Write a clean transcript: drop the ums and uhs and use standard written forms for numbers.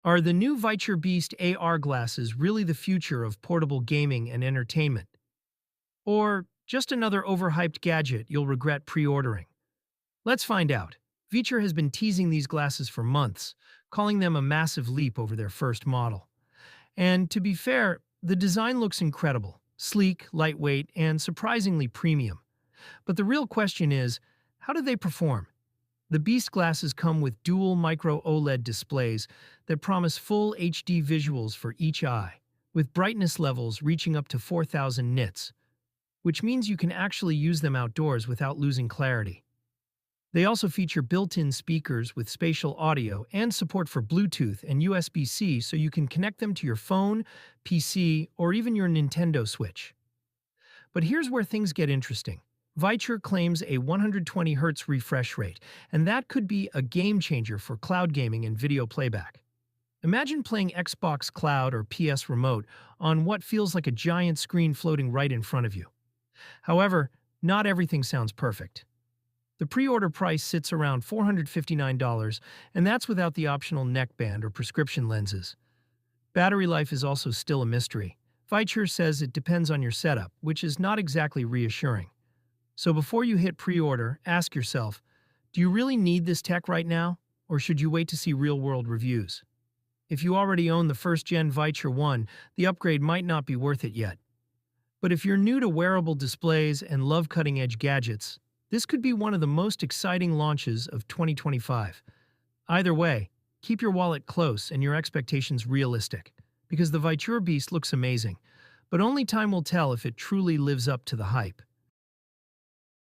Are the new Viture Beast AR glasses really the future of portable gaming and entertainment? Or just another overhyped gadget you'll regret pre-ordering? Let's find out. Viture has been teasing these glasses for months, calling them a massive leap over their first model. And to be fair, the design looks incredible, sleek, lightweight, and surprisingly premium. But the real question is, how do they perform? The Beast glasses come with dual micro OLED displays that promise full HD visuals for each eye, with brightness levels reaching up to 4000 nits, which means you can actually use them outdoors without losing clarity. They also feature built-in speakers with spatial audio and support for Bluetooth and USB-C, so you can connect them to your phone, PC, or even your Nintendo Switch. But here's where things get interesting. Viture claims a 120 Hz refresh rate, and that could be a game changer for cloud gaming and video playback. Imagine playing Xbox Cloud or PS Remote on what feels like a giant screen floating right in front of you. However, not everything sounds perfect. The pre-order price sits around $459, and that's without the optional neckband or prescription lenses. Battery life is also still a mystery. Viture says it depends on your setup, which is not exactly reassuring. So before you hit pre-order, ask yourself, do you really need this tech right now, or should you wait to see real-world reviews? If you already own the first-gen Viture 1, the upgrade might not be worth it yet. But if you're new to wearable displays and love cutting-edge gadgets, this could be one of the most exciting launches of 2025. Either way, keep your wallet close and your expectations realistic, because the Viture Beast looks amazing, but only time will tell if it truly lives up to the hype.